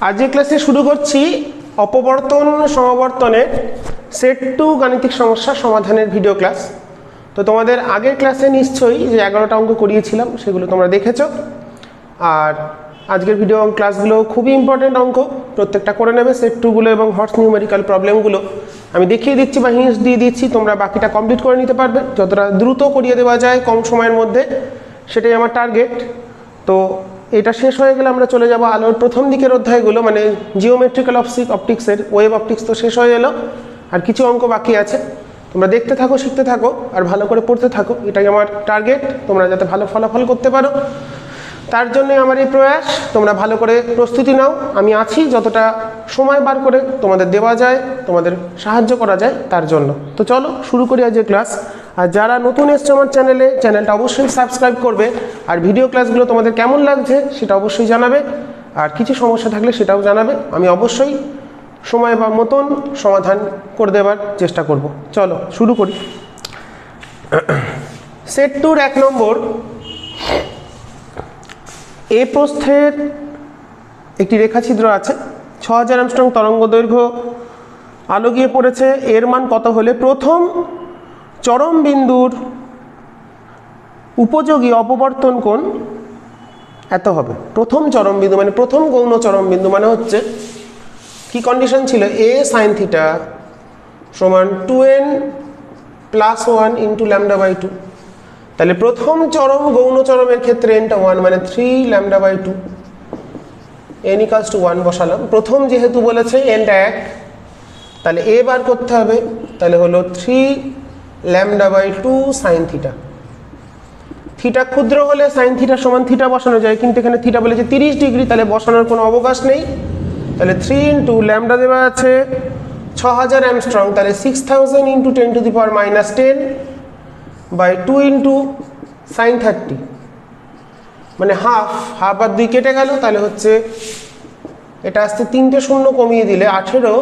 আজকের ক্লাসে শুরু করছি অপবর্তন সমাবর্তনের সেট 2 গাণিতিক সমস্যা সমাধানের ভিডিও ক্লাস। তো তোমাদের আগের ক্লাসে নিশ্চয়ই যে 11টা অঙ্ক করিয়েছিলাম সেগুলো তোমরা দেখেছো। আর আজকের ভিডিও ক্লাসগুলো খুবই ইম্পর্টেন্ট অঙ্ক, প্রত্যেকটা করে নেবে সেট 2গুলো এবং হর্স নিউমেরিক্যাল প্রবলেমগুলো আমি দেখিয়ে দিচ্ছি বা হিন্টস দিয়ে দিচ্ছি, তোমরা বাকিটা কমপ্লিট করে নিতে পারবে যতটা দ্রুত করিয়ে দেওয়া যায় কম সময়ের মধ্যে, সেটাই আমার টার্গেট। তো এটা শেষ হয়ে গেলে আমরা চলে যাব আলোর প্রথম দিকের অধ্যায়গুলো, মানে জিওমেট্রিক্যাল অপটিক্সের ওয়েভ অপটিক্স তো শেষ হয়ে এলো, আর কিছু অঙ্ক বাকি আছে। তোমরা দেখতে থাকো, শিখতে থাকো আর ভালো করে পড়তে থাকো, এটাই আমার টার্গেট, তোমরা যাতে ভালো ফলাফল করতে পারো তার জন্যই আমার এই প্রয়াস। তোমরা ভালো করে প্রস্তুতি নাও, আমি আছি যতটা সময় বার করে তোমাদের দেওয়া যায়, তোমাদের সাহায্য করা যায় তার জন্য। তো চলো শুরু করি আজকের ক্লাস। আর যারা নতুন এসছে আমার চ্যানেলটা অবশ্যই সাবস্ক্রাইব করবে, আর ভিডিও ক্লাসগুলো তোমাদের কেমন লাগছে সেটা অবশ্যই জানাবে, আর কিছু সমস্যা থাকলে সেটাও জানাবে, আমি অবশ্যই সময় বা মতন সমাধান করে দেওয়ার চেষ্টা করব। চলো শুরু করি। সেট 2-র 1 নম্বর, এ প্রস্থের একটি রেখাছিদ্র আছে, 6000 অ্যাংস্ট্রম তরঙ্গ দৈর্ঘ্য আলো গিয়ে পড়েছে, এর মান কত হলে প্রথম চরম বিন্দুর উপযোগী অপবর্তন কোণ এত হবে। প্রথম চরম বিন্দু মানে প্রথম গৌণ চরম বিন্দু মানে হচ্ছে কি কন্ডিশন ছিল, a sin থিটা সমান 2n + 1 × λ/2। তাহলে প্রথম চরম গৌণ চরমের ক্ষেত্রে nটা 1 মানে 3 λ/2, n = 1 বসালাম। প্রথম যেহেতু বলেছে nটা 1, তাহলে a বার করতে হবে, তাহলে হলো 3 λ/2 sin থিটা। থিটা ক্ষুদ্র হলে sin থিটা সমান থিটা বসানো যায়, কিন্তু এখানে থিটা বলেছে 30 ডিগ্রি, তাহলে বসানোর কোনো অবকাশ নেই। তাহলে 3 × ল্যামডা দেওয়া আছে 6000 অ্যাংস্ট্রম, তাহলে 6000 × 10⁻⁻10 বাই 2 × sin 30 মানে হাফ আর 2 কেটে গেল, তাহলে হচ্ছে এটা আসছে 3টে শূন্য কমিয়ে দিলে 18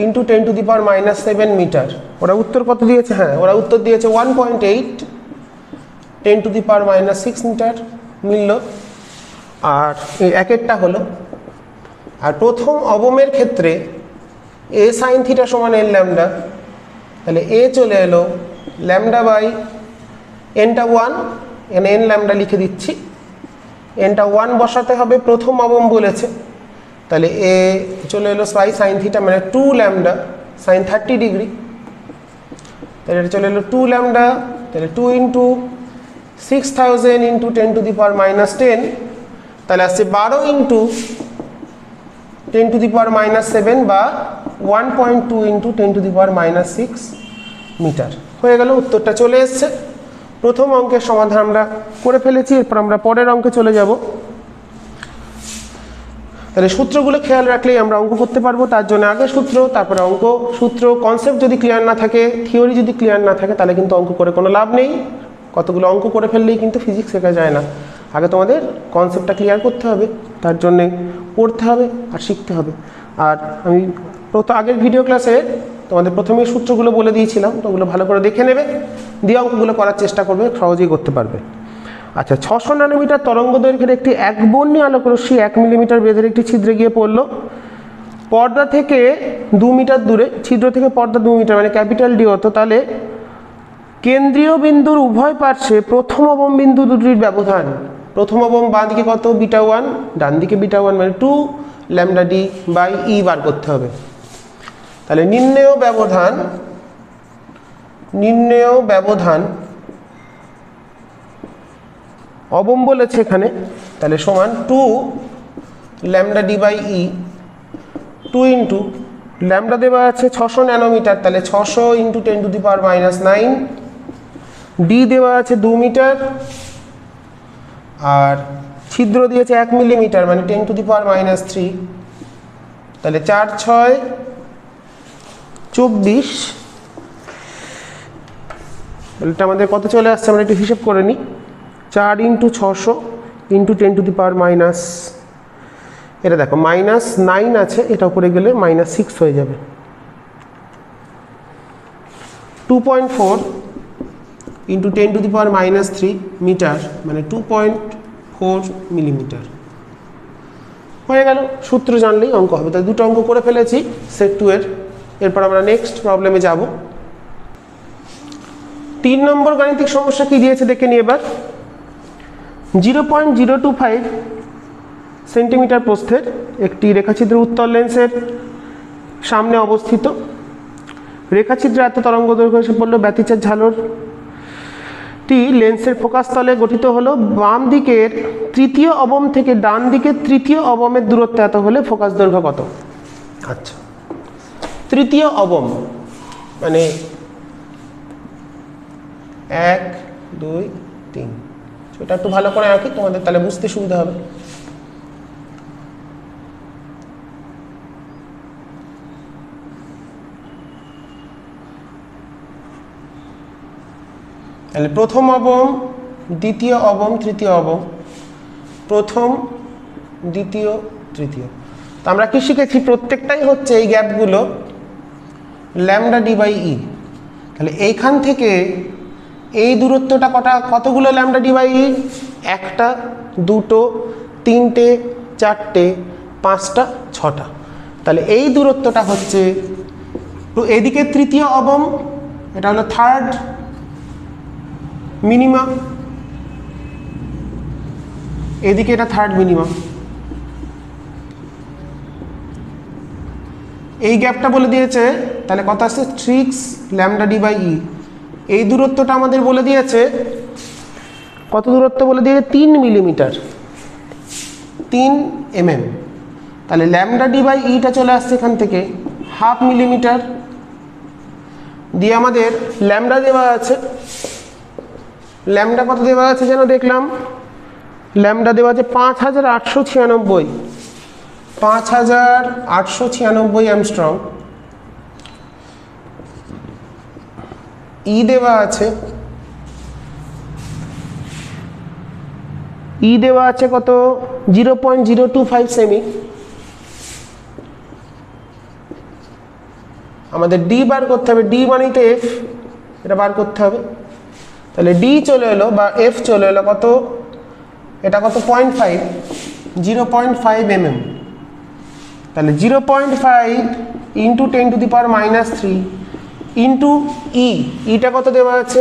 × 10⁻⁻7 মিটার। ওরা উত্তর কত দিয়েছে? হ্যাঁ, ওরা উত্তর দিয়েছে 1.8 10⁻⁻6 মিটার মিলল। আর এই একেরটা হলো। আর প্রথম অবমের ক্ষেত্রে a sin থিটা সমান n ল্যামডা, তাহলে a চলে এলো λ/nটা 1, এখানে n ল্যামডা লিখে দিচ্ছি, nটা 1 বসাতে হবে, প্রথম অবম বলেছে, তাহলে a চলে এলো sin থিটা মানে 2 ল্যামডা sin 30 ডিগ্রি, তাহলে এটা চলে এলো 2 ল্যামডা, তাহলে 2 × 6000 × 10⁻⁻10, তাহলে আসছে 12 × 10⁻⁻7 বা 1.2 × 10⁻⁻6 মিটার হয়ে গেল। উত্তরটা চলে এসছে। প্রথম অঙ্কের সমাধান আমরা করে ফেলেছি, এরপর আমরা পরের অঙ্কে চলে যাব। তাহলে সূত্রগুলো খেয়াল রাখলেই আমরা অঙ্ক করতে পারবো, তার জন্য আগে সূত্র তারপরে অঙ্ক। সূত্র কনসেপ্ট যদি ক্লিয়ার না থাকে, থিওরি যদি ক্লিয়ার না থাকে, তাহলে কিন্তু অঙ্ক করে কোনো লাভ নেই। কতগুলো অঙ্ক করে ফেললেই কিন্তু ফিজিক্স শেখা যায় না, আগে তোমাদের কনসেপ্টটা ক্লিয়ার করতে হবে, তার জন্যে পড়তে হবে আর শিখতে হবে। আর আমি আগের ভিডিও ক্লাসে তোমাদের প্রথমেই সূত্রগুলো বলে দিয়েছিলাম, তো ওগুলো ভালো করে দেখে নেবে, দিয়ে অঙ্কগুলো করার চেষ্টা করবে, সহজেই করতে পারবে। আচ্ছা, 600 ন্যানোমিটার তরঙ্গ দৈর্ঘ্যের একটি একবর্ণী আলোকরশ্মি 1 মিলিমিটার বেধের একটি ছিদ্রে গিয়ে পড়লো। পর্দা থেকে 2 মিটার দূরে, ছিদ্র থেকে পর্দা 2 মিটার মানে ক্যাপিটাল ডি হতো, তাহলে কেন্দ্রীয় বিন্দুর উভয় পার্শ্বে প্রথম অবম বিন্দু দুটির ব্যবধান, প্রথম অবম বাঁ দিকে কত β1, ডান দিকে β1 মানে 2 λd/e বার করতে হবে। তাহলে নির্ণেয় ব্যবধান অবম বলেছে এখানে, তাহলে সমান 2 λd/e, 2 × ল্যামডা দেওয়া আছে 600 ন্যানোমিটার, তাহলে 600 × 10⁻⁹, ডি দেওয়া আছে 2 মিটার, আর ছিদ্র দিয়েছে 1 মিলিমিটার মানে 10⁻⁻3, তাহলে 4 × 6 = 24। এটা আমাদের কত চলে আসছে আমরা একটু হিসেব করে নিই। 4 × 600 × 10⁻⁻, এটা দেখো -9 আছে, এটা উপরে গেলে -6 হয়ে যাবে। 2.4 × 10⁻³ মিটার মানে 2.4 মিলিমিটার। হয়ে গেল, সূত্র জানলেই অঙ্ক হবে। তাই দুটো অঙ্ক করে ফেলেছি সেট 2 এর। এরপর আমরা নেক্সট প্রবলেমে যাব। 3 নম্বর গাণিতিক সমস্যা কি দিয়েছে দেখে নিই এবার। 0.025 সেন্টিমিটার প্রস্থের একটি রেখাছিদ্র উত্তল লেন্সের সামনে অবস্থিত। রেখাছিদ্রে এত তরঙ্গ দৈর্ঘ্য এসে পড়লো, ব্যতিচার ঝালরটি লেন্সের ফোকাস তলে গঠিত হলো। বাম দিকের তৃতীয় অবম থেকে ডান দিকের তৃতীয় অবমের দূরত্ব এত হলে ফোকাস দৈর্ঘ্য কত? আচ্ছা, তৃতীয় অবম মানে 1 2 3, সেটা একটু ভালো করে আঁকি তোমাদের, তাহলে বুঝতে সুবিধা হবে। তাহলে প্রথম অবম, দ্বিতীয় অবম, তৃতীয় অবম, প্রথম দ্বিতীয় তৃতীয়। তো আমরা কি শিখেছি? প্রত্যেকটাই হচ্ছে এই গ্যাপগুলো ল্যামডা ডি বাই ই। তাহলে এইখান থেকে এই দূরত্বটা কতগুলো ল্যামডা ডি বাই ই? 1টা 2টো 3টে 4টে 5টা 6টা। তাহলে এই দূরত্বটা হচ্ছে, তো এদিকে তৃতীয় অবম, এটা হলো থার্ড মিনিমাম, এদিকে এটা থার্ড মিনিমাম। এই গ্যাপটা বলে দিয়েছে, তাহলে কত আসছে? 6 ল্যামডা ডি বাই ই। এই দূরত্বটা আমাদের বলে দিয়েছে, কত দূরত্ব বলে দিয়েছে? 3 মিলিমিটার, 3 mm। তাহলে ল্যামডা ডি বাই ইটা চলে আসছে এখান থেকে 1/2 মিলিমিটার। দিয়ে আমাদের ল্যামডা দেওয়া আছে, ল্যামডা কত দেওয়া আছে যেন দেখলাম? ল্যামডা দেওয়া আছে 5896, 5896 অ্যামস্ট্রং। ই দেওয়া আছে, ই দেওয়া আছে কত? 0.025 সেমি। আমাদের ডি বার করতে হবে, ডি মানেই তো এফ, এটা বার করতে হবে। তাহলে ডি চলে এলো বা এফ চলে এলো কত? এটা কত? 0.5, 0.5 mm। তাহলে 0.5 ইন্টু 10⁻³ ইন্টু ই, ইটা কত দেওয়া আছে?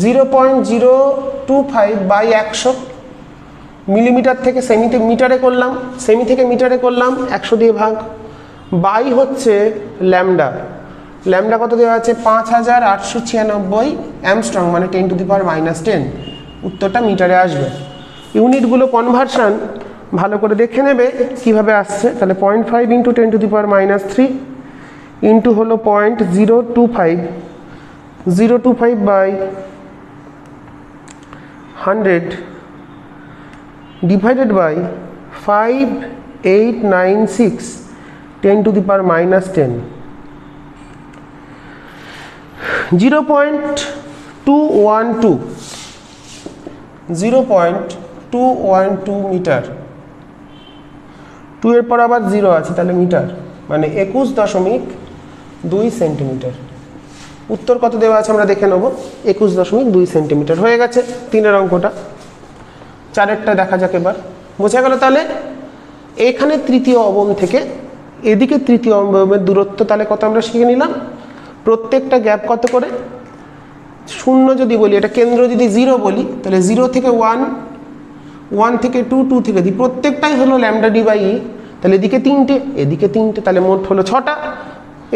0.025 বাই 100। মিলিমিটার থেকে সেমিতে মিটারে করলাম, সেমি থেকে মিটারে করলাম, 100 দিয়ে ভাগ, বাই হচ্ছে ল্যামডা। ল্যামডা কত দেওয়া আছে? 5896 অ্যামস্ট্রং, মানে 10⁻10। উত্তরটা মিটারে আসবে। ইউনিটগুলো কনভার্সন ভালো করে দেখে নেবে কিভাবে আসছে। তাহলে 0.5 ইন্টু 10⁻³ ইন্টু হলো 0.025, 025 বাই 100 ডিভাইডেড বাই 5896 10⁻10। 0.212, 0.212 মিটার। 2 এর পর আবার 0 আছে, তাহলে মিটার, মানে 21.2 সেন্টিমিটার। উত্তর কত দেওয়া আছে আমরা দেখে নেব, 21.2 সেন্টিমিটার। হয়ে গেছে 3-এর অঙ্কটা। 4-এরটা দেখা যাক এবার। বোঝা গেল? তাহলে এখানে তৃতীয় অবম থেকে এদিকে তৃতীয় অবমের দূরত্ব তাহলে কত আমরা শিখে নিলাম। প্রত্যেকটা গ্যাপ কত করে? 0 যদি বলি, এটা কেন্দ্র যদি 0 বলি, তাহলে 0 থেকে 1, 1 থেকে 2, 2 থেকে 3, প্রত্যেকটাই হলো ল্যামডা ডি বাই ই। তাহলে এদিকে 3টে, এদিকে 3টে, তাহলে মোট হলো 6টা।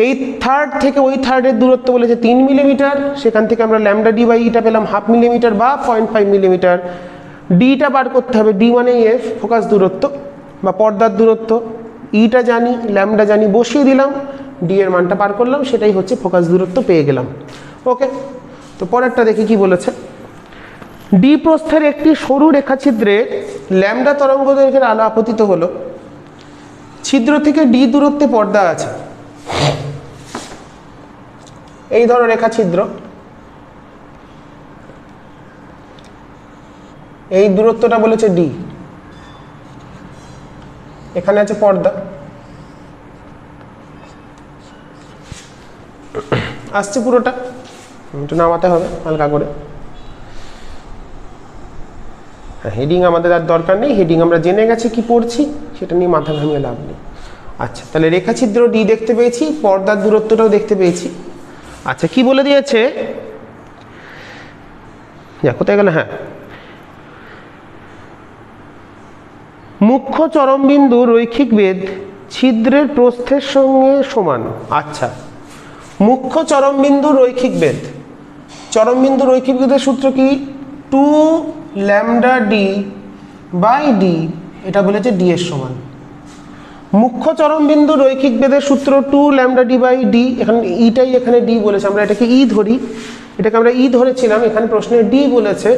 এই থার্ড থেকে ওই থার্ডের দূরত্ব বলেছে 3 মিলিমিটার, সেখান থেকে আমরা ল্যামডা ডি বাই ইটা পেলাম 1/2 মিলিমিটার বা 0.5 মিলিমিটার। ডিটা বার করতে হবে, ডি মানে এফ, ফোকাস দূরত্ব বা পর্দার দূরত্ব। ইটা জানি, ল্যামডা জানি, বসিয়ে দিলাম, ডি এর মানটা পার করলাম, সেটাই হচ্ছে ফোকাস দূরত্ব, পেয়ে গেলাম। ওকে, তো পরেরটা দেখি কি বলেছে। ডি প্রস্থের একটি সরু রেখাছিদ্রে ল্যামডা তরঙ্গ দৈর্ঘ্যের আলো আপতিত হলো। ছিদ্র থেকে ডি দূরত্বে পর্দা আছে। এই ধরো রেখাছিদ্র, এই দূরত্বটা বলেছে ডি, এখানে আছে পর্দা। আসছে পুরোটা, একটু নামাতে হবে হালকা করে। হেডিং আমাদের আর দরকার নেই, হেডিং আমরা জেনে গেছি কি পড়ছি, সেটা নিয়ে মাথা ঘামিয়ে লাভ নেই। আচ্ছা, তাহলে রেখাছিদ্র ডি দেখতে পেয়েছি, পর্দার দূরত্বটাও দেখতে পেয়েছি। আচ্ছা, কি বলে দিয়েছে, কোথায় গেল, হ্যাঁ, মুখ্য চরমবিন্দু রৈখিক বেদ ছিদ্রের প্রস্থের সঙ্গে সমান। আচ্ছা, মুখ্য চরমবিন্দু রৈখিক বেদ, চরমবিন্দু রৈখিক বেদের সূত্র কি, 2λd/d, এটা বলেছে ডি এর সমান। মুখ্য চরমবিন্দু রৈখিক বেদের সূত্র 2λd/d, এখানে ইটাই এখানে ডি বলেছে, আমরা এটাকে ই ধরি, এটাকে আমরা ই ধরেছিলাম, এখানে প্রশ্নে ডি বলেছে,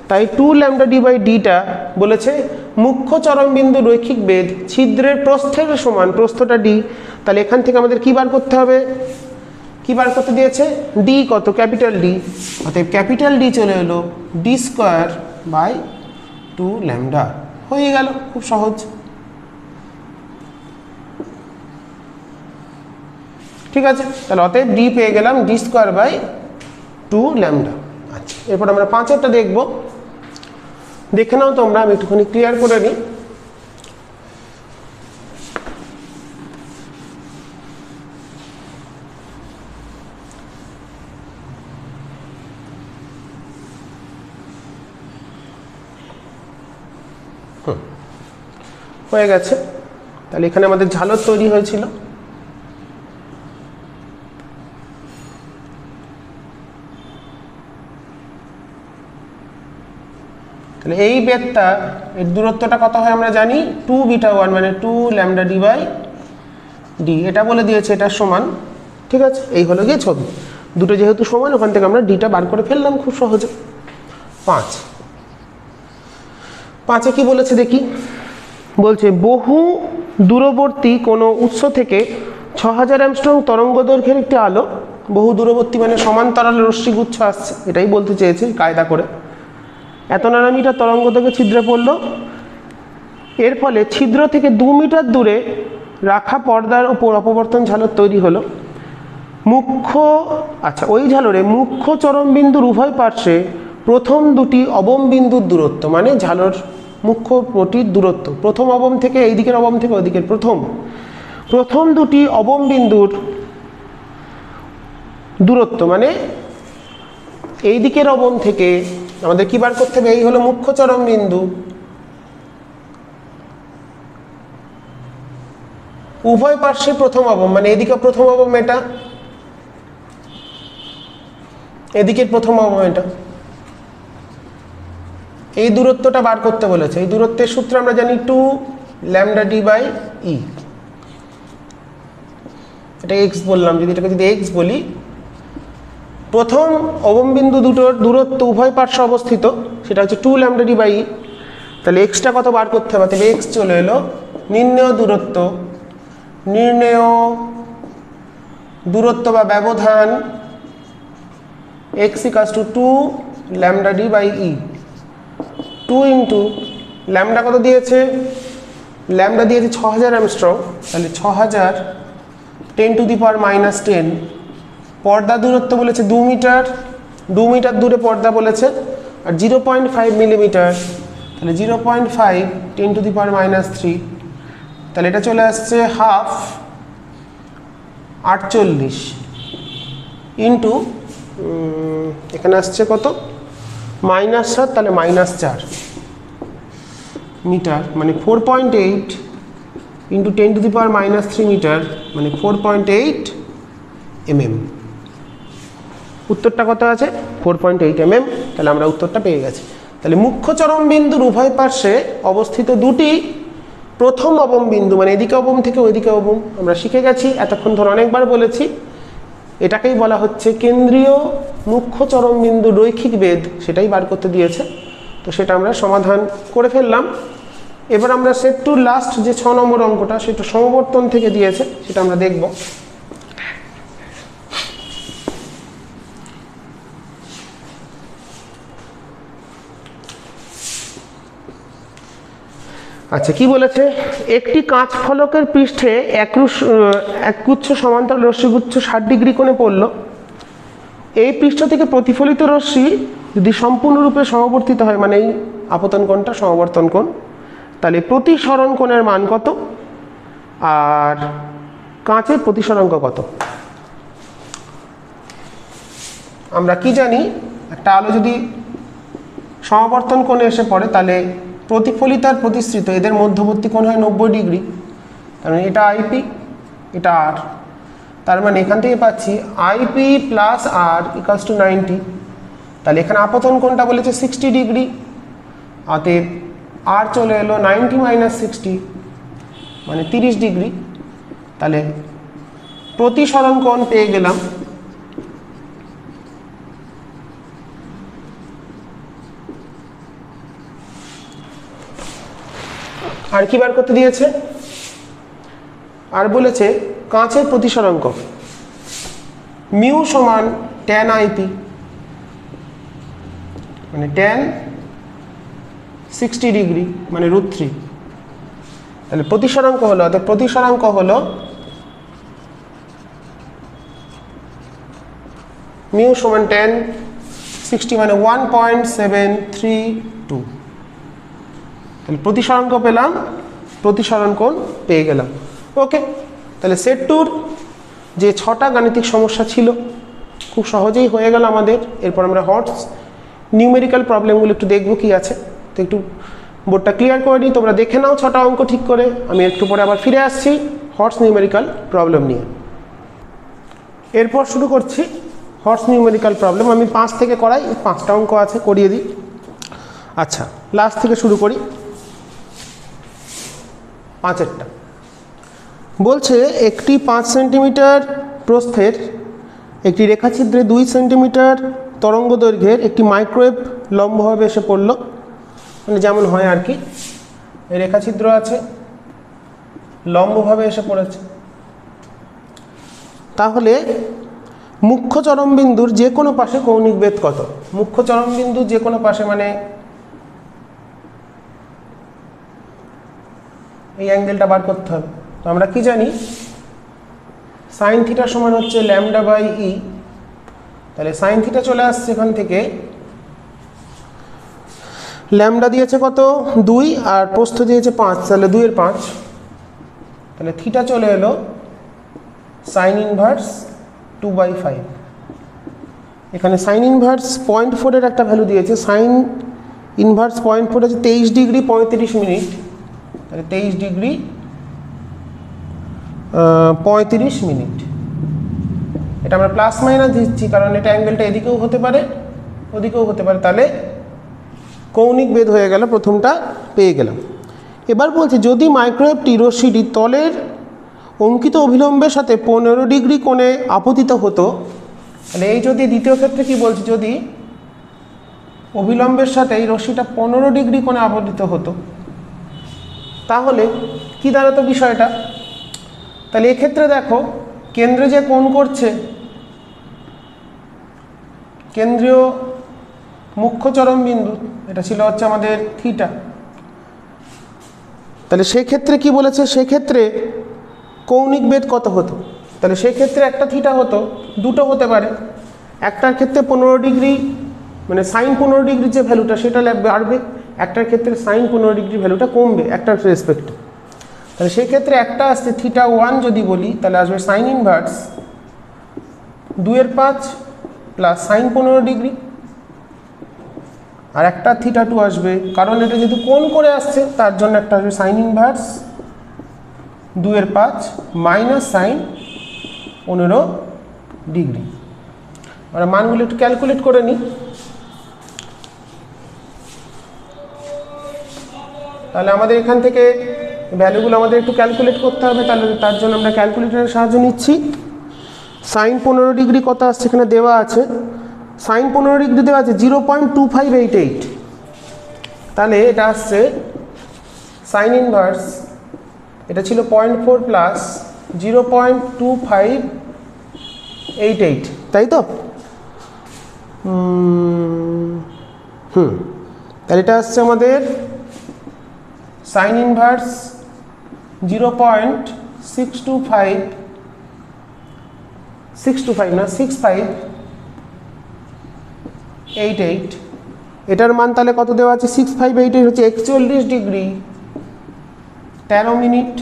তাই 2λd/dটা বলেছে মুখ্য চরমবিন্দু রৈখিক বেদ ছিদ্রের প্রস্থের সমান, প্রস্থটা ডি। তাহলে এখান থেকে আমাদের কি বার করতে হবে, কি বার করতে দিয়েছে, ডি কত, ক্যাপিটাল ডি, অতএব ক্যাপিটাল ডি চলে এলো d²/2λ, হয়ে গেল, খুব সহজ। ঠিক আছে, তাহলে অতএব ডি পেয়ে গেলাম d²/2λ। আচ্ছা, এরপর আমরা 5এরটা দেখব, দেখে নাও তোমরা, আমি একটুখানি ক্লিয়ার করে নিই। হয়ে গেছে, তাহলে এখানে আমাদের ঝালর তৈরি হয়েছিল। তাহলে এই বেদটা, এর দূরত্বটা কত হয় আমরা জানি, 2β1 মানে 2λd/d, এটা বলে দিয়েছে, এটা সমান। ঠিক আছে, এই হলো গিয়ে ছবি, দুটো যেহেতু সমান, ওখান থেকে আমরা ডিটা বার করে ফেললাম খুব সহজে। 5 কি বলেছে দেখি, বলছে বহু দূরবর্তী কোনো উৎস থেকে 6000 অ্যাংস্ট্রম তরঙ্গ দৈর্ঘ্যের একটি আলো, বহু দূরবর্তী মানে সমান্তরাল রশ্মিগুচ্ছ আসছে, এটাই বলতে চেয়েছে কায়দা করে। এত ন্যানোমিটার তরঙ্গ থেকে ছিদ্রে পড়ল, এর ফলে ছিদ্র থেকে 2 মিটার দূরে রাখা পর্দার উপর অপবর্তন ঝালর তৈরি হলো। মুখ্য, আচ্ছা, ওই ঝালরে মুখ্য চরমবিন্দুর উভয় পার্শ্বে প্রথম দুটি অবম বিন্দুর দূরত্ব, মানে ঝালর মুখ্য পটির দূরত্ব, প্রথম অবম থেকে এই দিকের অবম থেকে ওই দিকের প্রথম দুটি অবম বিন্দুর দূরত্ব, মানে এই দিকের অবম থেকে আমাদের কি বার করতে হবে, এই হলো মুখ্য চরমবিন্দু, উভয় পার্শ্বে প্রথম অবম, মানে এদিকে প্রথম অবম, এটা এদিকের প্রথম অবম, এটা এই দূরত্বটা বার করতে বলেছে। এই দূরত্বের সূত্র আমরা জানি 2λd/e, এটা x বললাম, যদি এটাকে যদি x বলি, প্রথম অবম বিন্দু দুটোর দূরত্ব উভয় পার্শ্বে অবস্থিত, সেটা হচ্ছে 2λd/e। তাহলে এক্সটা কত বার করতে হবে, তবে এক্স চলে এলো নির্ণেয় দূরত্ব বা ব্যবধান x = 2λd/e, 2 ইন্টু ল্যামডা কত দিয়েছে, ল্যামডা দিয়েছে 6000 অ্যাংস্ট্রম, তাহলে 6000 10⁻⁻10, পর্দা দূরত্ব বলেছে 2 মিটার, 2 মিটার দূরে পর্দা বলেছে, আর 0.5 মিলিমিটার, তাহলে 0.5 10⁻³ তাহলে এটা চলে আসছে হাফ 48 ইন্টু এখানে আসছে কত -7, তাহলে -4 মিটার, মানে 4.8 ইন্টু 10⁻³ মিটার, মানে 4.8 mm। উত্তরটা কত আছে, 4.8 mm। তাহলে আমরা উত্তরটা পেয়ে গেছি। তাহলে মুখ্য চরমবিন্দুর উভয় পার্শ্বে অবস্থিত দুটি প্রথম অবম বিন্দু, মানে এদিকে অবম থেকে ওইদিকে অবম, আমরা শিখে গেছি, এতক্ষণ ধরে অনেকবার বলেছি, এটাকেই বলা হচ্ছে কেন্দ্রীয় মুখ্য চরমবিন্দু রৈখিক বেদ, সেটাই বার করতে দিয়েছে। তো সেটা আমরা সমাধান করে ফেললাম। এবার আমরা সেট টু লাস্ট যে 6 নম্বর অঙ্কটা, সেটা সমবর্তন থেকে দিয়েছে, সেটা আমরা দেখব। আচ্ছা, কি বলেছে, একটি কাঁচ ফলকের পৃষ্ঠে একগুচ্ছ সমান্তরাল রশ্মিগুচ্ছ 60 ডিগ্রি কোণে পড়ল। এই পৃষ্ঠ থেকে প্রতিফলিত রশ্মি যদি সম্পূর্ণরূপে সমবর্তিত হয়, মানে এই আপতন কোণটা সমাবর্তন কোণ। তাহলে প্রতিসরণ কোণের মান কত আর কাঁচের প্রতিসরাঙ্ক কত? আমরা কি জানি, একটা আলো যদি সমাবর্তন কোণে এসে পড়ে তাহলে প্রতিফলিত আর প্রতিসৃত এদের মধ্যবর্তী কোণ হয় 90 ডিগ্রি। কারণ এটা আইপি, এটা আর, তার মানে এখান থেকে পাচ্ছি IP plus R equals to 90। তাহলে এখানে আপতন কোণটা বলেছে 60 ডিগ্রি, অতএব আর চলে এলো 90 মাইনাস 60 মানে 30 ডিগ্রি। তাহলে প্রতিসরণ কোণ পেয়ে গেলাম আর কি বার করতে দিয়েছে, আর বলেছে কাঁচের প্রতিসরাঙ্ক মিউ সমান tan আইপি মানে tan 60 ডিগ্রি মানে √3। তাহলে প্রতিসরাঙ্ক হলো, অর্থাৎ প্রতিসরাঙ্ক হলো মিউ সমান tan 60 মানে 1.732। তাহলে প্রতিসরাঙ্ক পেলাম, প্রতিসরণ কোণ পেয়ে গেলাম। ওকে, তাহলে সেট টুর যে 6টা গাণিতিক সমস্যা ছিল খুব সহজেই হয়ে গেল আমাদের। এরপর আমরা হর্টস নিউমেরিক্যাল প্রবলেমগুলো একটু দেখবো কি আছে। তো একটু বোর্ডটা ক্লিয়ার করে নিই, তোমরা দেখে নাও 6টা অঙ্ক ঠিক করে। আমি একটু পরে আবার ফিরে আসছি হর্টস নিউমেরিক্যাল প্রবলেম নিয়ে। এরপর শুরু করছি হর্টস নিউমেরিক্যাল প্রবলেম। আমি 5 থেকে করাই, 5টা অঙ্ক আছে, করিয়ে দিই। আচ্ছা, লাস্ট থেকে শুরু করি। 5এরটা বলছে একটি 5 সেন্টিমিটার প্রস্থের একটি রেখাছিদ্রে 2 সেন্টিমিটার তরঙ্গ দৈর্ঘ্যের একটি মাইক্রোওয়েভ লম্বভাবে এসে পড়ল, মানে যেমন হয় আর কি, এই রেখাছিদ্র আছে, লম্বভাবে এসে পড়েছে। তাহলে মুখ্য চরমবিন্দুর যে কোনো পাশে কৌণিক বেধ কত? মুখ্য চরমবিন্দুর যে কোনো পাশে মানে এই অ্যাঙ্গেলটা বার করতে হবে। তো আমরা কি জানি, সাইন থিটা সমান হচ্ছে λ/e। তাহলে সাইন থিটা চলে আসছে এখান থেকে, ল্যামডা দিয়েছে কত 2 আর প্রস্থ দিয়েছে 5, তাহলে 2 এর 5। তাহলে থিটা চলে এলো সাইন ইনভার্স 2/5। এখানে সাইন ইনভার্স 0.4 এর একটা ভ্যালু দিয়েছে, সাইন ইনভার্স 0.4 আছে 23 ডিগ্রি 35 মিনিট। তাহলে 23 ডিগ্রি 35 মিনিট। এটা আমরা প্লাস মাইনাস দিচ্ছি কারণ এটা অ্যাঙ্গেলটা এদিকেও হতে পারে ওদিকেও হতে পারে। তাহলে কৌণিক বেধ হয়ে গেল, প্রথমটা পেয়ে গেলাম। এবার বলছে যদি মাইক্রোওয়েভটি রশ্মিটি তলের অঙ্কিত অভিলম্বের সাথে 15 ডিগ্রি কোণে আপতিত হতো, তাহলে এই যদি দ্বিতীয় ক্ষেত্রে কি বলছে, যদি অভিলম্বের সাথে এই রশ্মিটা 15 ডিগ্রি কোণে আপতিত হতো তাহলে কি দাঁড়াতো বিষয়টা? তাহলে এক্ষেত্রে দেখো কেন্দ্রে যে কোণ করছে, কেন্দ্রীয় মুখ্য চরমবিন্দু, এটা ছিল হচ্ছে আমাদের থিটা। তাহলে সেক্ষেত্রে কি বলেছে, সেক্ষেত্রে কৌণিক বেধ কত হতো? তাহলে সেক্ষেত্রে একটা থিটা হতো, দুটো হতে পারে। একটার ক্ষেত্রে 15 ডিগ্রি মানে সাইন 15 ডিগ্রির যে ভ্যালুটা সেটা বাড়বে, একটার ক্ষেত্রে সাইন 15 ডিগ্রি ভ্যালুটা কমবে একটার রেসপেক্টে। তাহলে সেক্ষেত্রে একটা আসছে থিটা 1 যদি বলি, তাহলে আসবে সাইন ইনভার্স 2 এর 5 প্লাস সাইন 15 ডিগ্রি। আর একটা থিটা 2 আসবে, কারণ এটা যেহেতু কোণ করে আসছে তার জন্য একটা আসবে সাইন ইনভার্স 2 এর 5 মাইনাস সাইন 15 ডিগ্রি। আমরা মানগুলো একটু ক্যালকুলেট করে নিই। তাহলে আমাদের এখান থেকে ভ্যালুগুলো আমাদের একটু ক্যালকুলেট করতে হবে, তাহলে তার জন্য আমরা ক্যালকুলেটরের সাহায্য নিচ্ছি। সাইন 15 ডিগ্রি কত আসছে এখানে দেওয়া আছে, সাইন 15 ডিগ্রি দেওয়া আছে 0.2588। তাহলে এটা আসছে সাইন ইনভার্স, এটা ছিল 0.4 প্লাস 0.2588, তাই তো? তাহলে এটা আসছে আমাদের সাইন ইনভার্স 0.625 না 6588 এটার মান তাহলে কত দেওয়া আছে 658 হচ্ছে 41 ডিগ্রি 13 মিনিট।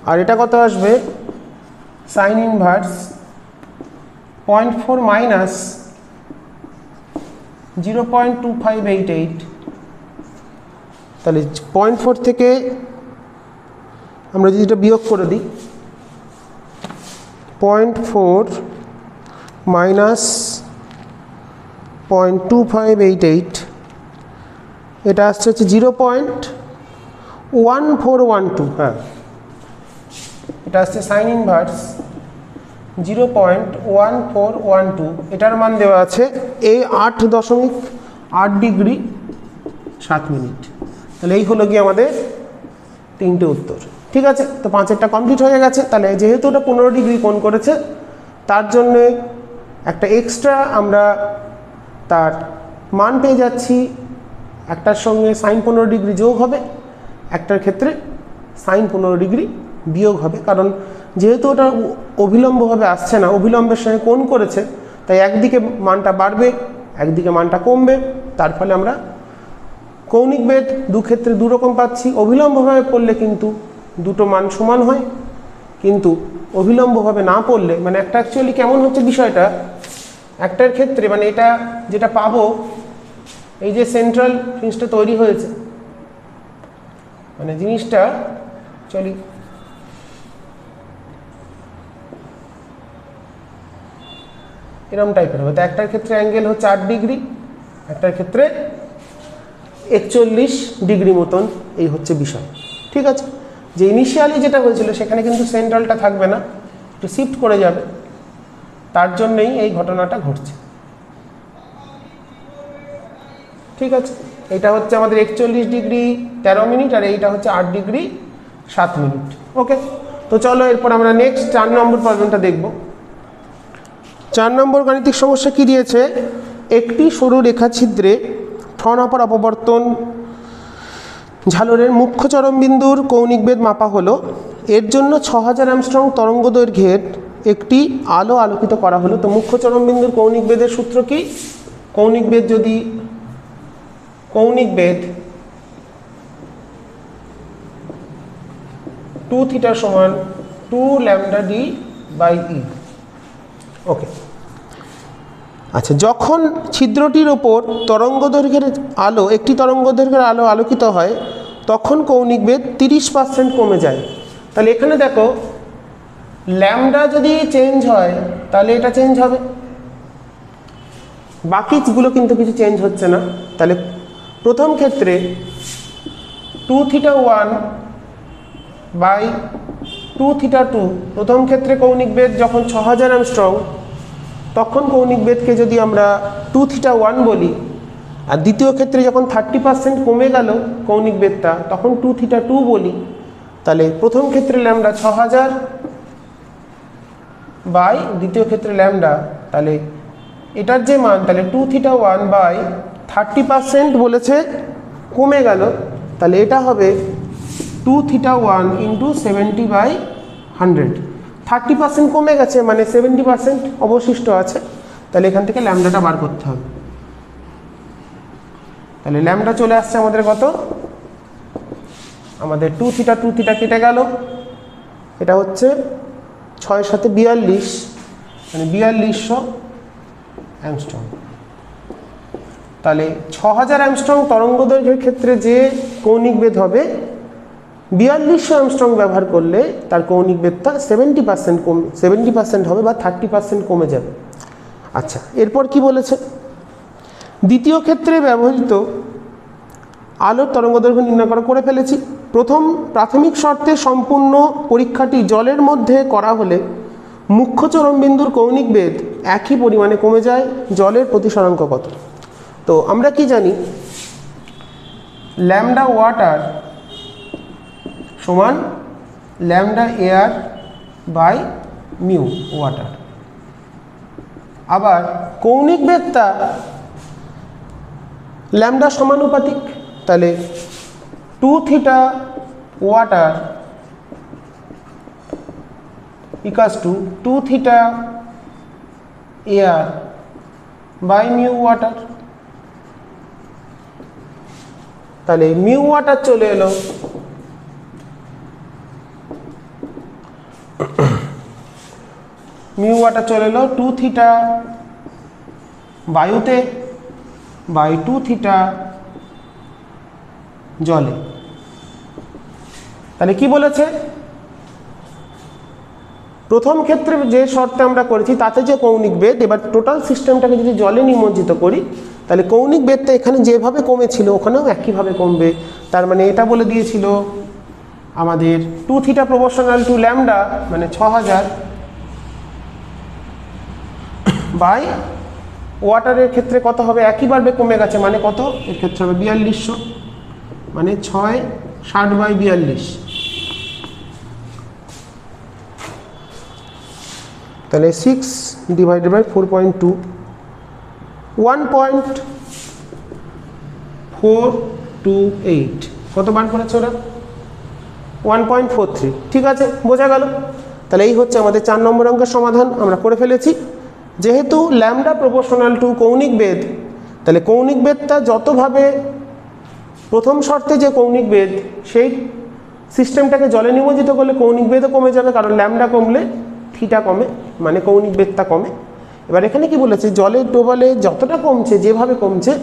আর এটা কত আসবে সাইন ইনভার্স 0.4 মাইনাস 0.2588, তাহলে 0.4 থেকে আমরা যদি এটা বিয়োগ করে দিই 0.4 মাইনাস 0.2588, এটা আসছে হচ্ছে 0.1412। হ্যাঁ, এটা আসছে সাইন ইনভার্স 0.1412। এটার মান দেওয়া আছে এই 8.8 ডিগ্রি 7 মিনিট। তাহলে এই হলো কি আমাদের তিনটে উত্তর। ঠিক আছে, তো 5-এরটা কমপ্লিট হয়ে গেছে। তাহলে যেহেতু ওটা 15 ডিগ্রি কোণ করেছে তার জন্য একটা এক্সট্রা আমরা তার মান পেয়ে যাচ্ছি। একটার সঙ্গে সাইন 15 ডিগ্রি যোগ হবে, একটার ক্ষেত্রে সাইন 15 ডিগ্রি বিয়োগ হবে, কারণ যেহেতু ওটা অভিলম্বভাবে আসছে না, অভিলম্বের সঙ্গে কোণ করেছে, তাই একদিকে মানটা বাড়বে একদিকে মানটা কমবে। তার ফলে আমরা কৌণিক বেদ দু ক্ষেত্রে দু রকম পাচ্ছি। অভিলম্বভাবে পড়লে কিন্তু দুটো মান সমান হয়, কিন্তু অভিলম্বভাবে না পড়লে মানে একটা অ্যাকচুয়ালি কেমন হচ্ছে বিষয়টা, একটার ক্ষেত্রে মানে এটা যেটা পাবো, এই যে সেন্ট্রাল জিনিসটা তৈরি হয়েছে, মানে জিনিসটা চলি এরকম টাইপের হবে। তো একটার ক্ষেত্রে অ্যাঙ্গেল হচ্ছে 8 ডিগ্রি, একটার ক্ষেত্রে 41 ডিগ্রি মতন, এই হচ্ছে বিষয়। ঠিক আছে, যে ইনিশিয়ালি যেটা হয়েছিল সেখানে কিন্তু সেন্ট্রালটা থাকবে না, একটু শিফট করে যাবে, তার জন্যই এই ঘটনাটা ঘটছে। ঠিক আছে, এটা হচ্ছে আমাদের 41 ডিগ্রি 13 মিনিট, আর এইটা হচ্ছে 8 ডিগ্রি 7 মিনিট। ওকে, তো চলো এরপর আমরা নেক্সট 4 নম্বর প্রবলেমটা দেখব। 4 নম্বর গাণিতিক সমস্যা কি দিয়েছে, একটি সরু রেখাছিদ্রে ঠনাপার অপবর্তন ঝালরের মুখ্য চরমবিন্দুর কৌণিক বেদ মাপা হলো। এর জন্য 6000 অ্যামস্ট্রং তরঙ্গ দৈর্ঘ্যের একটি আলো আলোকিত করা হলো। তো মুখ্য চরমবিন্দুর কৌণিক বেদের সূত্র কি, কৌণিক বেদ যদি কৌণিক বেদ 2 থিটা সমান 2 ল্যামডা ডি বাই ই। ওকে, আচ্ছা, যখন ছিদ্রটির ওপর তরঙ্গদৈর্ঘ্যের আলো একটি তরঙ্গদৈর্ঘ্যের আলো আলোকিত হয় তখন কৌণিক বেদ 30% কমে যায়। তাহলে এখানে দেখো ল্যামডা যদি চেঞ্জ হয় তাহলে এটা চেঞ্জ হবে, বাকিগুলো কিন্তু কিছু চেঞ্জ হচ্ছে না। তাহলে প্রথম ক্ষেত্রে 2 থিটা 1 বাই 2 থিটা 2, প্রথম ক্ষেত্রে কৌণিক বেদ যখন 6000 অ্যামস্ট্রং তখন কৌণিক বেদকে যদি আমরা 2 থিটা 1 বলি, আর দ্বিতীয় ক্ষেত্রে যখন 30% কমে গেল কৌণিক বেদটা তখন 2 থিটা 2 বলি, তাহলে প্রথম ক্ষেত্রে ল্যামডা 6000 বাই দ্বিতীয় ক্ষেত্রে ল্যামডা, তাহলে এটার যে মান তাহলে 2 থিটা 1 বাই 30% বলেছে কমে গেল, তাহলে এটা হবে 2 থিটা 1 ইন্টু 70/100। 30% কমে গেছে মানে 70% অবশিষ্ট আছে, তাহলে এখান থেকে ল্যামডাটা বার করতে হবে। তাহলে ল্যামডা চলে আসছে আমাদের কত, আমাদের 2 থিটা কেটে গেল, এটা হচ্ছে 6 সাথে 42 মানে 4200 অ্যামস্ট্রং। তাহলে 6000 অ্যামস্ট্রং তরঙ্গ দৈর্ঘ্যের ক্ষেত্রে যে কৌণিক বেদ হবে 4200 অ্যামস্ট্রং ব্যবহার করলে তার কৌণিক বেদটা 70% হবে বা 30% কমে যাবে। আচ্ছা, এরপর কি বলেছে, দ্বিতীয় ক্ষেত্রে ব্যবহৃত আলোর তরঙ্গদৈর্ঘ্য নির্ণয় করে ফেলেছি। প্রথম প্রাথমিক শর্তে সম্পূর্ণ পরীক্ষাটি জলের মধ্যে করা হলে মুখ্য চরমবিন্দুর কৌণিক বেদ একই পরিমাণে কমে যায়, জলের প্রতিসরাঙ্ক কত? তো আমরা কি জানি, ল্যামডা ওয়াটার সমান lambda air by mu water. আবার কৌণিক বেদটা ল্যামডা সমানুপাতিক, তাহলে 2 theta water equals to 2 theta air by mu water. তাহলে মিউ ওয়াটার চলে এলো, মিউ ওয়াটার চলে এলো 2 থিটা বায়ুতে বাই 2 থিটা জলে। তাহলে কি বলেছে, প্রথম ক্ষেত্রে যে শর্তে আমরা করেছি তাতে যে কৌণিক বেদ, এবার টোটাল সিস্টেমটাকে যদি জলে নিমজ্জিত করি তাহলে কৌণিক বেদটা এখানে যেভাবে কমেছিল ওখানেও একইভাবে কমবে। তার মানে এটা বলে দিয়েছিল আমাদের 2 থিটা প্রপোর্শনাল টু ল্যামডা মানে 6000 বাই ওয়াটারের ক্ষেত্রে কত হবে, একইভাবে কমে গেছে মানে কত, এর ক্ষেত্রে হবে 4200 মানে 660 বাই 42। তাহলে 6 ডিভাইডেড বাই 4.2 1.428 কত বার করেছে ওরা 1.43। ঠিক আছে, বোঝা গেল। তাহলে এই হচ্ছে আমাদের 4 নম্বর অঙ্কের সমাধান, আমরা করে ফেলেছি। যেহেতু ল্যামডা প্রপোর্শনাল টু কৌণিক বেদ, তাহলে কৌণিক বেদটা যতভাবে প্রথম শর্তে যে কৌণিক বেদ সেই সিস্টেমটাকে জলে নিমজ্জিত করলে কৌণিক বেদও কমে যাবে, কারণ ল্যামডা কমলে থিটা কমে মানে কৌণিক বেদটা কমে। এবার এখানে কি বলেছে, জলের ডোবালে যতটা কমছে যেভাবে কমছে,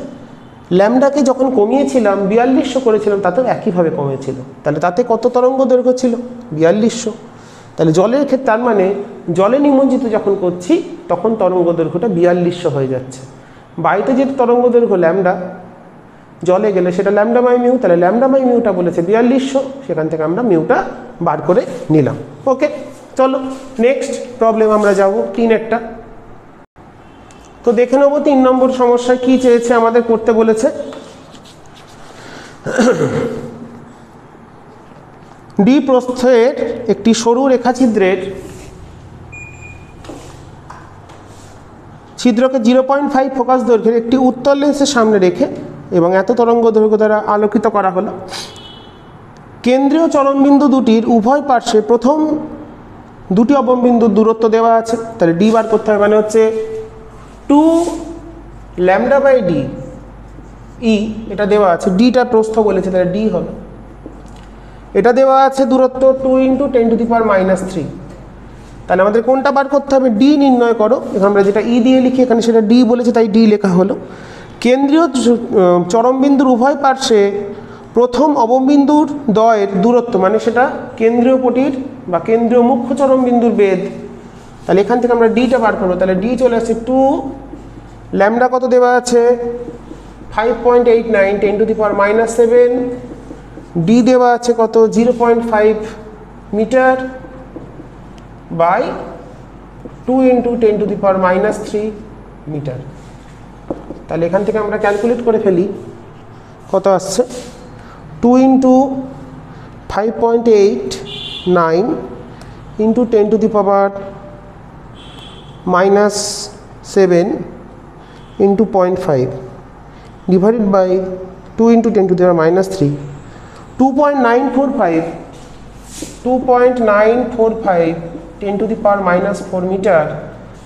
ল্যামডাকে যখন কমিয়েছিলাম 4200 করেছিলাম তাতেও একইভাবে কমেছিল। তাহলে তাতে কত তরঙ্গ দৈর্ঘ্য ছিল 4200। তাহলে জলের ক্ষেত্রে তার মানে জলে নিমজ্জিত যখন করছি তখন তরঙ্গ দৈর্ঘ্যটা 4200 হয়ে যাচ্ছে। বায়ুতে যে তরঙ্গ দৈর্ঘ্য ল্যামডা, জলে গেলে সেটা ল্যামডা বাই মিউ, তাহলে ল্যামডা বাই মিউটা বলেছে 4200, সেখান থেকে আমরা মিউটা বার করে নিলাম। ওকে, চলো নেক্সট প্রবলেম আমরা যাব 3-এরটা। তো দেখে নেব 3 নম্বর সমস্যায় কি চেয়েছে আমাদের করতে বলেছে। ডি প্রস্থের একটি সরু রেখাছিদ্রের ছিদ্রকে 0.5 ফোকাস দৈর্ঘ্যের একটি উত্তল লেন্সের সামনে রেখে এবং এত তরঙ্গ দৈর্ঘ্য দ্বারা আলোকিত করা হলো। কেন্দ্রীয় চরমবিন্দু দুটির উভয় পার্শ্বে প্রথম দুটি অবমবিন্দুর দূরত্ব দেওয়া আছে। তাহলে ডি বার করতে হবে, মানে হচ্ছে 2 ল্যামডা বাই ডি ই, এটা দেওয়া আছে, ডিটা প্রস্থ বলেছে তাহলে ডি হবে। এটা দেওয়া আছে দূরত্ব 2 × 10⁻³ তাহলে আমাদের কোনটা বার করতে হবে, ডি নির্ণয় করো। এখানে আমরা যেটা ই দিয়ে লিখি এখানে সেটা ডি বলেছে তাই ডি লেখা হলো। কেন্দ্রীয় চরমবিন্দুর উভয় পার্শ্বে প্রথম অবমবিন্দুর দ্বয়ের দূরত্ব মানে সেটা কেন্দ্রীয় পটির বা কেন্দ্রীয় মুখ্য চরমবিন্দুর বেদ। তাহলে এখান থেকে আমরা ডিটা বার করবো। তাহলে ডি চলে আসছে 2 ল্যামডা কত দেওয়া আছে 5.89 10⁻⁷, ডি দেওয়া আছে কত 0.5 মিটার বাই 2 × 10⁻³ মিটার। তাহলে এখান থেকে আমরা ক্যালকুলেট করে ফেলি কত আসছে, 2 × 5.89 × 10⁻⁷ × 0.5 ডিভাইডেড বাই 2 × 10⁻³ 2.945 10⁻⁴ মিটার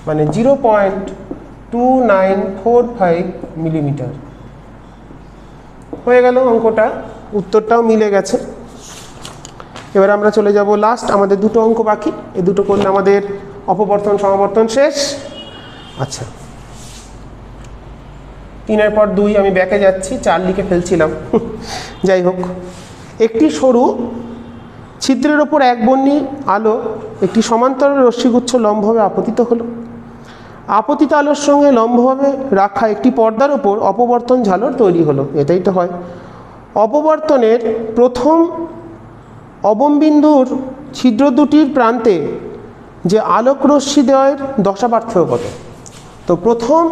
মানে 0.2945 মিলিমিটার হয়ে গেল অঙ্কটা, উত্তরটাও মিলে গেছে। এবার আমরা চলে যাব লাস্ট, আমাদের দুটো অঙ্ক বাকি, এই দুটো করলে আমাদের অপবর্তন সমাবর্তন শেষ। আচ্ছা, 3-এর পর 2 আমি ব্যাকে যাচ্ছি, 4 লিখে ফেলছিলাম যাই হোক। একটি সরু ছিদ্রের ওপর একবর্ণী আলো একটি সমান্তরাল রশ্মিগুচ্ছ লম্বভাবে আপতিত হলো। আপতিত আলোর সঙ্গে লম্বভাবে রাখা একটি পর্দার ওপর অপবর্তন ঝালর তৈরি হলো। এটাই তো হয়। অপবর্তনের প্রথম অবমবিন্দুর ছিদ্র দুটির প্রান্তে যে আলোক রশ্মি দ্বয়ের দশা পার্থক্য কত? তো প্রথম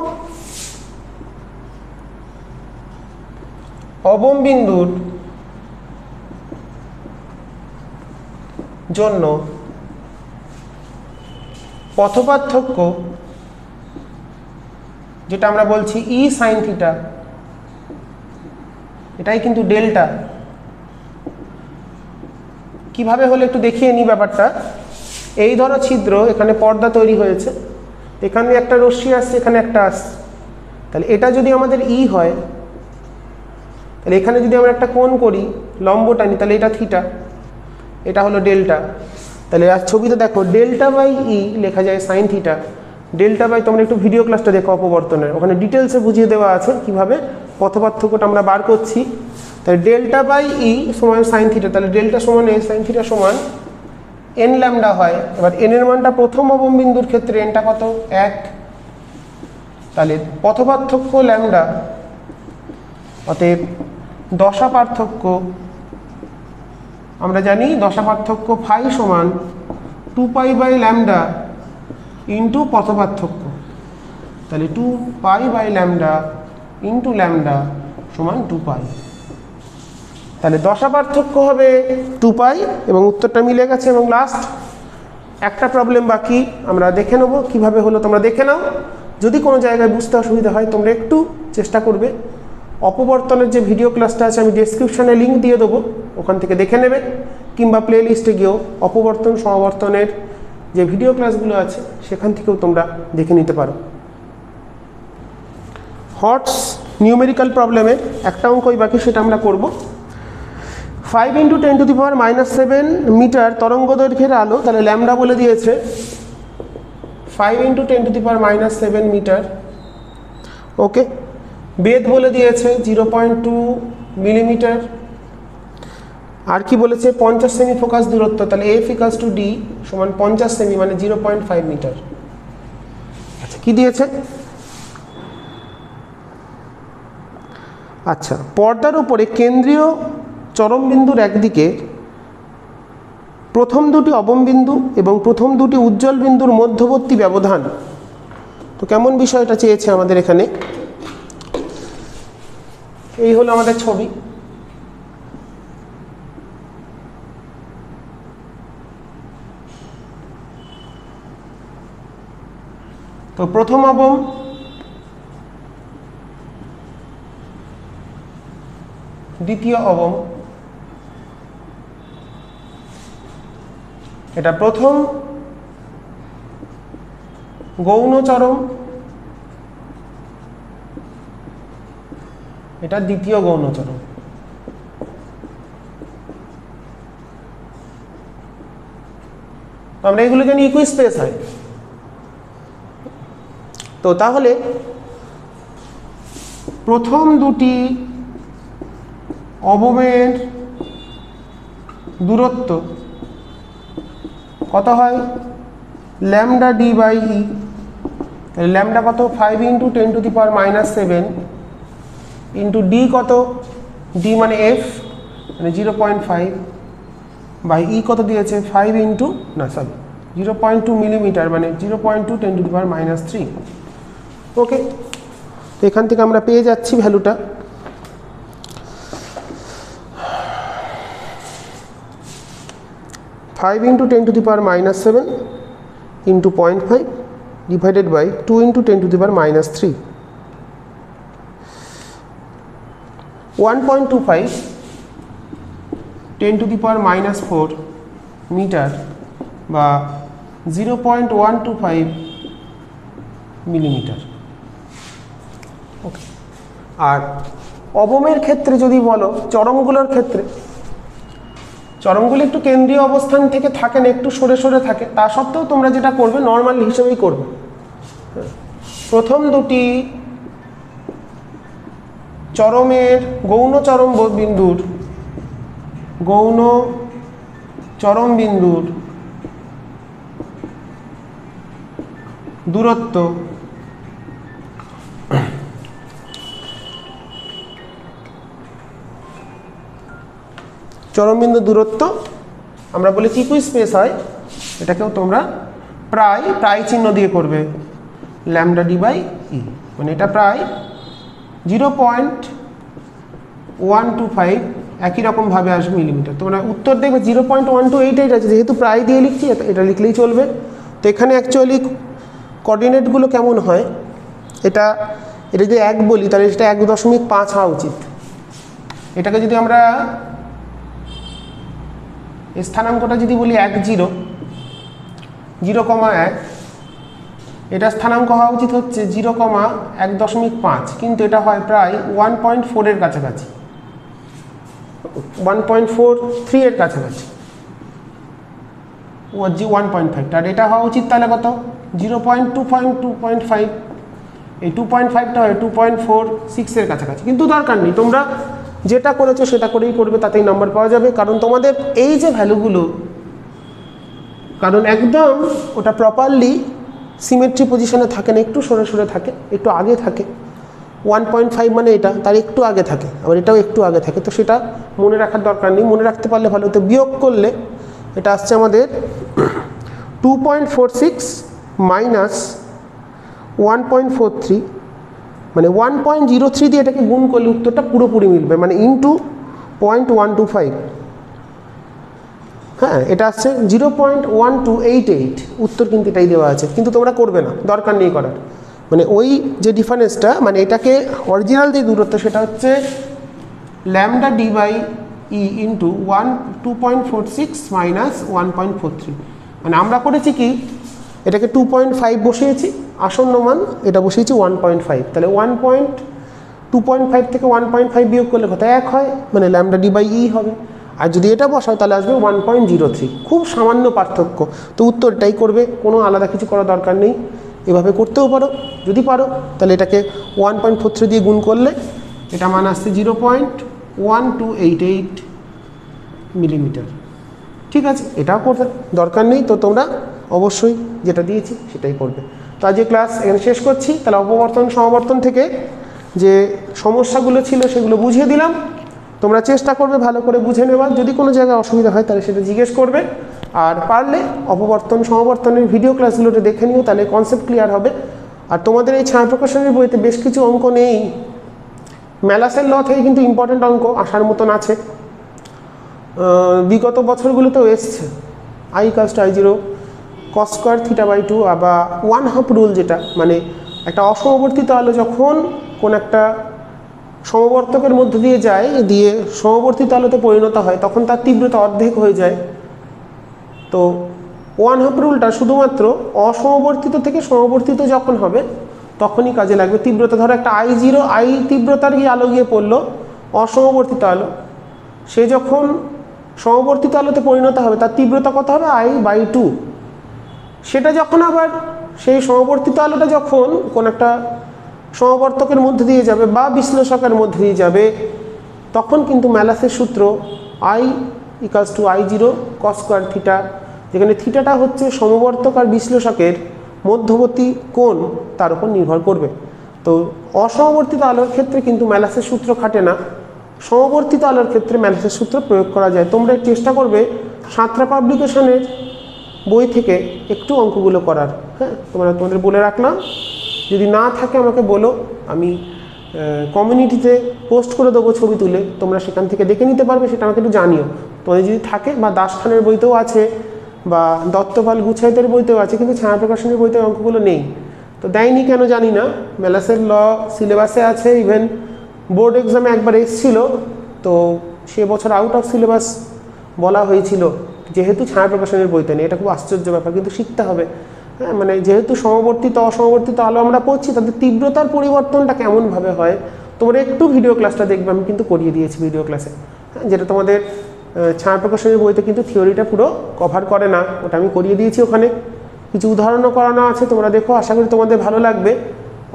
অবমবিন্দুর জন্য পথপার্থক্য যেটা আমরা বলছি ই সাইন থিটা, এটাই কিন্তু ডেল্টা। কিভাবে হলে একটু দেখিয়ে নিই ব্যাপারটা। এই ধরো ছিদ্র, এখানে পর্দা তৈরি হয়েছে, এখানে একটা রশ্মি আসছে, এখানে একটা আসছে। তাহলে এটা যদি আমাদের ই হয়, তাহলে এখানে যদি আমরা একটা কোণ করি, লম্ব টানি, তাহলে এটা থিটা, এটা হলো ডেল্টা। তাহলে আর ছবিতে দেখো ডেল্টা বাই ই লেখা যায় সাইন থিটা। ডেল্টা বাই, তোমরা একটু ভিডিও ক্লাসটা দেখো অপবর্তনের, ওখানে ডিটেলসে বুঝিয়ে দেওয়া আছে কীভাবে পথপার্থক্যটা আমরা বার করছি। তাহলে ডেল্টা বাই ই সমান সাইন থিটা, তাহলে ডেল্টা সমান এ, সাইন থিটা সমান এন ল্যামডা হয়। এবার এন এর মানটা প্রথম অবমবিন্দুর ক্ষেত্রে এনটা কত? 1। তাহলে পথপার্থক্য ল্যামডা, অতএব দশা পার্থক্য, আমরা জানি দশা পার্থক্য ফাই সমান 2 পাই বাই ল্যামডা ইন্টু পথপার্থক্য। তাহলে 2 pi by lambda into lambda সমান 2 পাই। তাহলে দশা পার্থক্য হবে 2 পাই এবং উত্তরটা মিলে গেছে। এবং লাস্ট একটা প্রবলেম বাকি, আমরা দেখে নেব কীভাবে হলো, তোমরা দেখে নাও। যদি কোনো জায়গায় বুঝতে অসুবিধা হয় তোমরা একটু চেষ্টা করবে। অপবর্তনের যে ভিডিও ক্লাসটা আছে আমি ডেসক্রিপশনে লিঙ্ক দিয়ে দেবো, ওখান থেকে দেখে নেবে, কিংবা প্লে লিস্টে গিয়েও অপবর্তন সমাবর্তনের যে ভিডিও ক্লাসগুলো আছে সেখান থেকেও তোমরা দেখে নিতে পারো। হটস নিউমেরিক্যাল প্রবলেমের একটা অঙ্কই বাকি, সেটা আমরা করব। 5 × 10⁻⁻7 মিটার তরঙ্গ দৈর্ঘ্যের আলো, তাহলে ল্যামডা বলে দিয়েছে 5 × 10⁻⁷ মিটার। ওকে, বেদ বলে দিয়েছে 0.2 মিলিমিটার। আর কি বলেছে? 50 সেমি ফোকাস দূরত্ব, তাহলে F = D সমান 50 সেমি মানে 0.5 মিটার। আচ্ছা, কি দিয়েছে? আচ্ছা, পর্দার উপরে কেন্দ্রীয় চরমবিন্দুর একদিকে প্রথম দুটি অবমবিন্দু এবং প্রথম দুটি উজ্জ্বল বিন্দুর মধ্যবর্তী ব্যবধান। তো কেমন বিষয়টা চেয়েছে আমাদের এখানে? এই হলো আমাদের ছবি। তো প্রথম অবম, দ্বিতীয় অবম, এটা প্রথম গৌণ চরম, এটা দ্বিতীয় গৌণ চরম। আমরা এগুলো জানি ইকুইস্পেস হয়। তো তাহলে প্রথম দুটি অবমের দূরত্ব কত হয়? ল্যামডা ডি বাই ই। তাহলে ল্যামডা কত? 5 × 10⁻⁷ ইন্টু ডি কত? ডি মানে এফ মানে 0.5 বাই ই কত দিয়েছে? 5 × 0.2 মিলিমিটার মানে 0.2 10⁻⁻3। ওকে, তো এখান থেকে আমরা পেয়ে যাচ্ছি ভ্যালুটা। Five × 10⁻⁷ into 0.5 divided by 2 × 10⁻⁻3। 1.25 10⁻⁴ metre বা 0.125 মিলিমিটার। ওকে, আর অবমের ক্ষেত্রে যদি বলো, চরমগুলোর ক্ষেত্রে চরমগুলো একটু কেন্দ্রীয় অবস্থান থেকে থাকে না, একটু সরে সরে থাকে। তা সত্ত্বেও তোমরা যেটা করবে নর্মাল হিসেবেই করবে। প্রথম দুটি চরমের গৌণ চরম বিন্দুর দূরত্ব চরমবিন্দু দূরত্ব আমরা বলেছি ইকুইস্পেস হয়। এটাকেও তোমরা প্রায় চিহ্ন দিয়ে করবে, ল্যামডা ডি বাই ই মানে এটা প্রায় 0.125 একই রকমভাবে আসবে মিলিমিটার। তোমরা উত্তর দেখবে 0.128 আছে, যেহেতু প্রায় দিয়ে লিখছি এটা লিখলেই চলবে। তো এখানে অ্যাকচুয়ালি কোঅর্ডিনেটগুলো কেমন হয়, এটা যদি 1 বলি তাহলে এটা 1.5 হওয়া উচিত। এটাকে যদি আমরা স্থানাঙ্কটা যদি বলি 0,1, এটা স্থানাঙ্ক হওয়া উচিত হচ্ছে 0,1.5, কিন্তু এটা হয় প্রায় 1.4 এর কাছাকাছি। 1.43 এর কাছাকাছি, 1.5, আর এটা হওয়া উচিত তাহলে কত 0.2.5, এই 2.5টা হয় 2.46 এর কাছাকাছি। কিন্তু দরকার নেই, তোমরা যেটা করেছো সেটা করেই করবে, তাতেই নাম্বার পাওয়া যাবে। কারণ তোমাদের এই যে ভ্যালুগুলো, কারণ একদম ওটা প্রপারলি সিমেট্রি পজিশনে থাকে না, একটু সরে সরে থাকে, একটু আগে থাকে। 1.5 মানে এটা তার একটু আগে থাকে, আবার এটাও একটু আগে থাকে, তো সেটা মনে রাখার দরকার নেই। মনে রাখতে পারলে ভালো। তো বিয়োগ করলে এটা আসছে আমাদের 2.46 মাইনাস 1.43, মানে 1.03 দিয়ে এটাকে গুণ করলে উত্তরটা পুরোপুরি মিলবে, মানে ইন্টু 0.125। হ্যাঁ, এটা আসছে 0.1288, উত্তর কিন্তু এটাই দেওয়া আছে, কিন্তু তোমরা করবে না, দরকার নেই করার। মানে ওই যে ডিফারেন্সটা, মানে এটাকে অরিজিনাল যে দূরত্ব সেটা হচ্ছে lambda D by E into 2.46 minus 1.43। মানে আমরা করেছি কি, এটাকে 2.5 বসিয়েছি, আসন্ন মান এটা বসিয়েছি 1.5, তাহলে 2.5 থেকে 1.5 বিয়োগ করলে কত 1 হয়, মানে ল্যামডা ডি বাই ই হবে। আর যদি এটা বসাও তাহলে আসবে 1.03, খুব সামান্য পার্থক্য। তো উত্তর এটাই করবে, কোনো আলাদা কিছু করার দরকার নেই। এভাবে করতেও পারো, যদি পারো তাহলে এটাকে 1.43 দিয়ে গুণ করলে এটা মান আসছে 0.1288 মিলিমিটার। ঠিক আছে, এটাও করতে দরকার নেই, তো তোমরা অবশ্যই যেটা দিয়েছি সেটাই করবে। তো আজকে ক্লাস এখানে শেষ করছি। তাহলে অপবর্তন সমাবর্তন থেকে যে সমস্যাগুলো ছিল সেগুলো বুঝিয়ে দিলাম, তোমরা চেষ্টা করবে ভালো করে বুঝে নেওয়ার। যদি কোনো জায়গায় অসুবিধা হয় তাহলে সেটা জিজ্ঞেস করবে, আর পারলে অপবর্তন সমাবর্তনের ভিডিও ক্লাসগুলোতে দেখে নিও, তাহলে কনসেপ্ট ক্লিয়ার হবে। আর তোমাদের এই ছায়া প্রকাশনের বইতে বেশ কিছু অঙ্ক নেই, ম্যালাসের ল থেকে কিন্তু ইম্পর্টেন্ট অঙ্ক আসার মতন আছে, বিগত বছরগুলোতেও এসছে। I=I0 cos স্কয়ার θ/2, বা 1/2 রুল, যেটা মানে একটা অসমবর্তিত আলো যখন কোন একটা সমবর্তকের মধ্য দিয়ে যায়, দিয়ে সমবর্তিত আলোতে পরিণত হয়, তখন তার তীব্রতা অর্ধেক হয়ে যায়। তো 1/2 রুলটা শুধুমাত্র অসমবর্তিত থেকে সমবর্তিত যখন হবে তখনই কাজে লাগবে। তীব্রতা ধরো একটা I0, I তীব্রতার গিয়ে আলো গিয়ে পড়লো অসমবর্তিত আলো, সে যখন সমবর্তিত আলোতে পরিণত হবে তার তীব্রতা কত হবে I/2। সেটা যখন আবার সেই সমবর্তিত আলোটা যখন কোন একটা সমবর্তকের মধ্যে দিয়ে যাবে বা বিশ্লেষকের মধ্যে দিয়ে যাবে, তখন কিন্তু ম্যালাসের সূত্র I=I0 cos স্কয়ার θ, যেখানে থিটাটা হচ্ছে সমবর্তক আর বিশ্লেষকের মধ্যবর্তী কোণ, তার উপর নির্ভর করবে। তো অসমবর্তিত আলোর ক্ষেত্রে কিন্তু ম্যালাসের সূত্র খাটে না, সমবর্তিত আলোর ক্ষেত্রে ম্যালাসের সূত্র প্রয়োগ করা যায়। তোমরা চেষ্টা করবে সাঁতরা পাবলিকেশনের বই থেকে একটু অঙ্কগুলো করার। হ্যাঁ, তোমাদের বলে রাখলাম, যদি না থাকে আমাকে বলো, আমি কমিউনিটিতে পোস্ট করে দেবো ছবি তুলে, তোমরা সেখান থেকে দেখে নিতে পারবে, সেটা আমাকে একটু জানিও। তোমাদের যদি থাকে, বা দাস খানের বইতেও আছে, বা দত্তপাল গুছাইতের বইতেও আছে, কিন্তু ছায়া প্রকাশনের বইতে অঙ্কগুলো নেই। তো দেয়নি কেন জানি না, ম্যালাসের ল সিলেবাসে আছে, ইভেন বোর্ড এক্সামে একবার এসেছিল, তো সে বছর আউট অফ সিলেবাস বলা হয়েছিল, যেহেতু ছায়া প্রকাশনের বইতে নেই। এটা খুব আশ্চর্য ব্যাপার, কিন্তু শিখতে হবে। হ্যাঁ, মানে যেহেতু সমবর্তিত অসমবর্তিত আলো আমরা পড়ছি, তাদের তীব্রতার পরিবর্তনটা কেমনভাবে হয়, তোমরা একটু ভিডিও ক্লাসটা দেখবে, আমি কিন্তু করিয়ে দিয়েছি ভিডিও ক্লাসে। হ্যাঁ, যেটা তোমাদের ছায়া প্রকাশনের বইতে কিন্তু থিওরিটা পুরো কভার করে না, ওটা আমি করিয়ে দিয়েছি। ওখানে কিছু উদাহরণও করানো আছে, তোমরা দেখো, আশা করি তোমাদের ভালো লাগবে।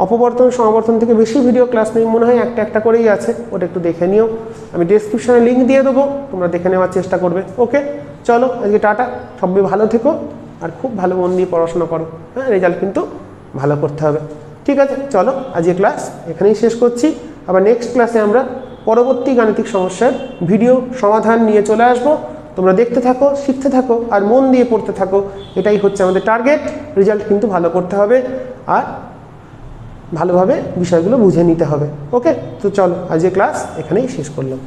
অপবর্তন সমাবর্তন থেকে বেশি ভিডিও ক্লাস নেই, মনে হয় একটা একটা করেই আছে, ওটা একটু দেখে নিও। আমি ডেসক্রিপশনে লিঙ্ক দিয়ে দেবো, তোমরা দেখে নেওয়ার চেষ্টা করবে। ওকে, চলো আজকে টাটা, সবাই ভালো থেকো, আর খুব ভালো মন দিয়ে পড়াশোনা করো। হ্যাঁ, রেজাল্ট কিন্তু ভালো করতে হবে। ঠিক আছে, চলো আজকে ক্লাস এখানেই শেষ করছি। আবার নেক্সট ক্লাসে আমরা পরবর্তী গাণিতিক সমস্যার ভিডিও সমাধান নিয়ে চলে আসবো। তোমরা দেখতে থাকো, শিখতে থাকো, আর মন দিয়ে পড়তে থাকো, এটাই হচ্ছে আমাদের টার্গেট। রেজাল্ট কিন্তু ভালো করতে হবে, আর ভালোভাবে বিষয়গুলো বুঝে নিতে হবে। ওকে, তো চলো আজকে ক্লাস এখানেই শেষ করলাম।